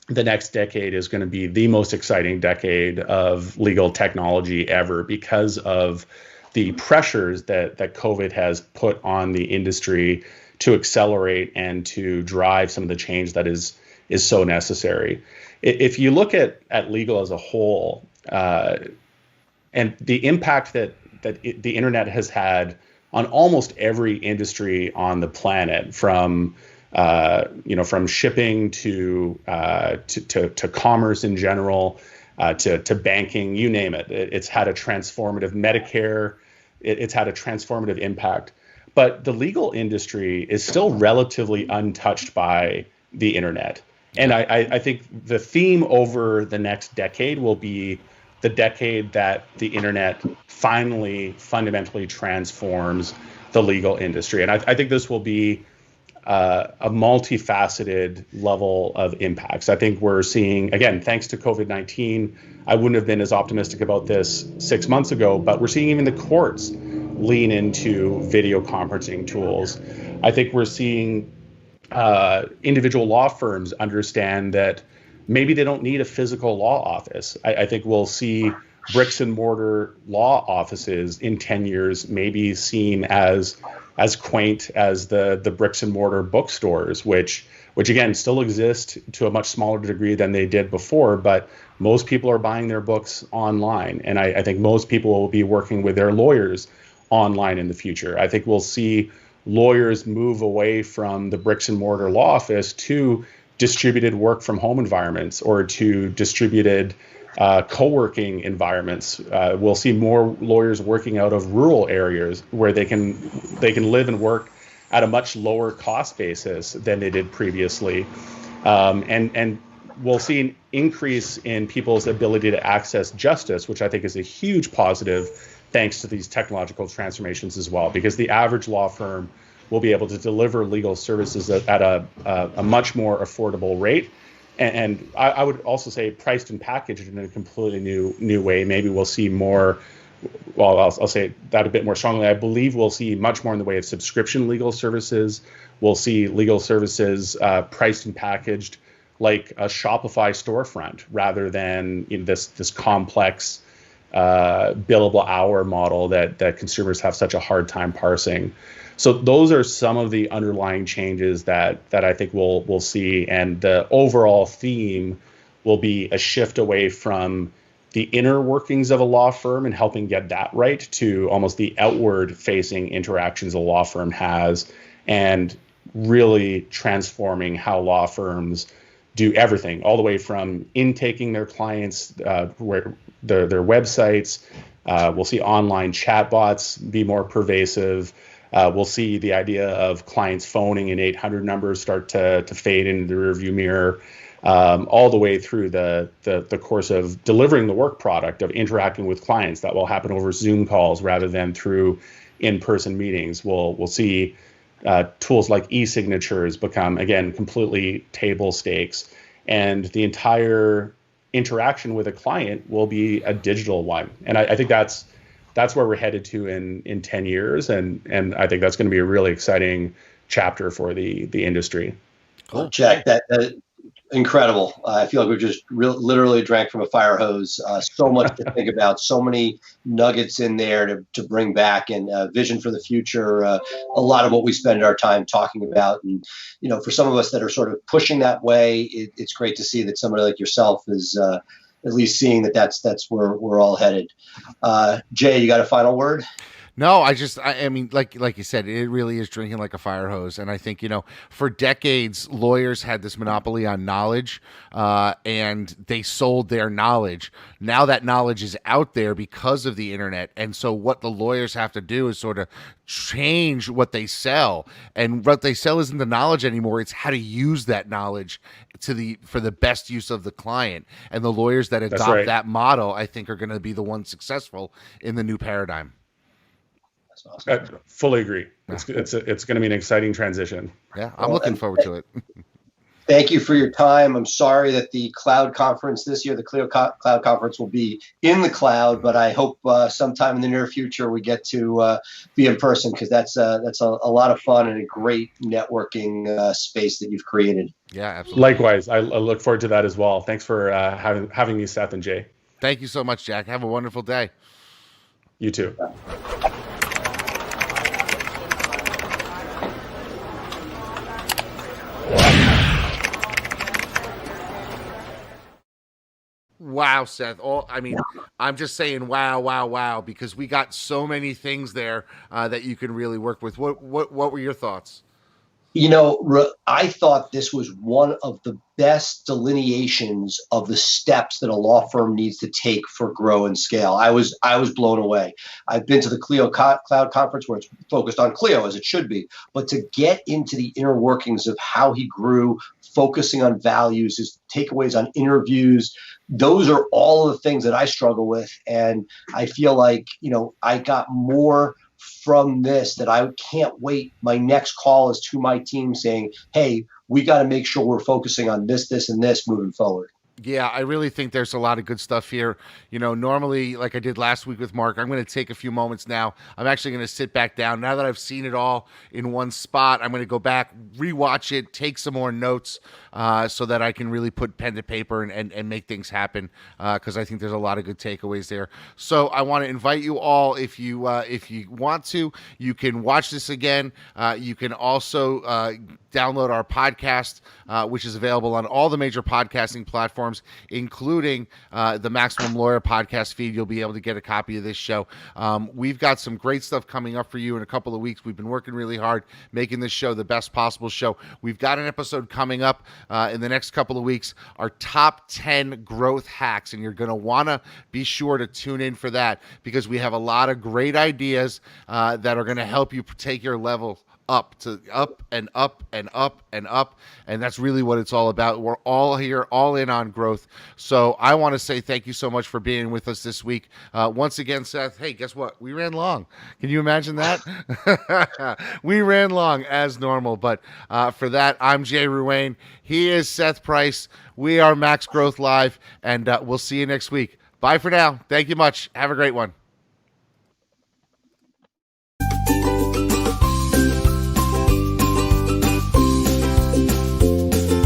the next decade is going to be the most exciting decade of legal technology ever, because of the pressures that COVID has put on the industry to accelerate and to drive some of the change that is so necessary. If you look at legal as a whole, and the impact that the internet has had on almost every industry on the planet, from shipping to commerce in general, to banking, you name it. It's had a transformative Medicare. It's had a transformative impact. But the legal industry is still relatively untouched by the internet. And I think the theme over the next decade will be the decade that the internet finally fundamentally transforms the legal industry. And I think this will be a multifaceted level of impacts. I think we're seeing, again, thanks to COVID-19, I wouldn't have been as optimistic about this 6 months ago, but we're seeing even the courts lean into video conferencing tools. I think we're seeing individual law firms understand that maybe they don't need a physical law office. I think we'll see bricks and mortar law offices in 10 years maybe seen as quaint as the bricks and mortar bookstores, which again still exist to a much smaller degree than they did before, but most people are buying their books online. And I think most people will be working with their lawyers online in the future. I think we'll see lawyers move away from the bricks and mortar law office to distributed work from home environments or to distributed co-working environments. We'll see more lawyers working out of rural areas where they can live and work at a much lower cost basis than they did previously. And we'll see an increase in people's ability to access justice, which I think is a huge positive thanks to these technological transformations as well, because the average law firm will be able to deliver legal services at a much more affordable rate. And I would also say priced and packaged in a completely new way. Maybe we'll see more, well, I'll say that a bit more strongly. I believe we'll see much more in the way of subscription legal services. We'll see legal services priced and packaged like a Shopify storefront rather than this complex billable hour model that consumers have such a hard time parsing. So those are some of the underlying changes that I think we'll see, and the overall theme will be a shift away from the inner workings of a law firm and helping get that right to almost the outward facing interactions a law firm has, and really transforming how law firms do everything, all the way from intaking their clients, where their websites. We'll see online chatbots be more pervasive. We'll see the idea of clients phoning an 800 number start to fade into the rearview mirror, all the way through the course of delivering the work product of interacting with clients that will happen over Zoom calls rather than through in-person meetings. We'll see tools like e-signatures become, again, completely table stakes, and the entire interaction with a client will be a digital one. And I think that's where we're headed to in 10 years. And I think that's going to be a really exciting chapter for the industry. Cool. Well, Jack, that incredible. I feel like we've just literally drank from a fire hose. So much to think about, so many nuggets in there to bring back, and vision for the future. A lot of what we spend our time talking about. And, for some of us that are sort of pushing that way, it's great to see that somebody like yourself is at least seeing that's where we're all headed. Jay, you got a final word? No, I mean, like you said, it really is drinking like a fire hose. And I think, for decades, lawyers had this monopoly on knowledge, and they sold their knowledge. Now that knowledge is out there because of the internet. And so what the lawyers have to do is sort of change what they sell. And what they sell isn't the knowledge anymore. It's how to use that knowledge for the best use of the client. And the lawyers that adopt that model, I think, are going to be the ones successful in the new paradigm. Awesome. I fully agree. It's going to be an exciting transition. Yeah, I'm looking forward to it. Thank you for your time. I'm sorry that the cloud conference this year, the Clio cloud conference, will be in the cloud, but I hope sometime in the near future we get to be in person, because that's a lot of fun and a great networking space that you've created. Yeah, absolutely. Likewise, I look forward to that as well. Thanks for having me, Seth and Jay. Thank you so much, Jack. Have a wonderful day. You too. Wow, Seth. I'm just saying wow, because we got so many things there that you can really work with. What were your thoughts? I thought this was one of the best delineations of the steps that a law firm needs to take for grow and scale. I was blown away. I've been to the Clio Cloud Conference, where it's focused on Clio, as it should be, but to get into the inner workings of how he grew, focusing on values, his takeaways on interviews, those are all of the things that I struggle with. And I feel like, I got more from this that I can't wait. My next call is to my team saying, hey, we got to make sure we're focusing on this, and this moving forward. Yeah, I really think there's a lot of good stuff here. Normally, like I did last week with Mark, I'm going to take a few moments now. I'm actually going to sit back down. Now that I've seen it all in one spot, I'm going to go back, rewatch it, take some more notes so that I can really put pen to paper and make things happen, because I think there's a lot of good takeaways there. So I want to invite you all, if you want to, you can watch this again. You can also download our podcast, which is available on all the major podcasting platforms, including the Maximum Lawyer podcast feed. You'll be able to get a copy of this show. We've got some great stuff coming up for you in a couple of weeks. We've been working really hard making this show the best possible show. We've got an episode coming up in the next couple of weeks, our top 10 growth hacks, and you're going to want to be sure to tune in for that, because we have a lot of great ideas that are going to help you take your level up and up and up and up. And that's really what it's all about. We're all here, all in on growth. So I want to say thank you so much for being with us this week. Once again, Seth, hey, guess what? We ran long. Can you imagine that? We ran long as normal. But for that, I'm Jay Ruane. He is Seth Price. We are Max Growth Live, and we'll see you next week. Bye for now. Thank you much. Have a great one.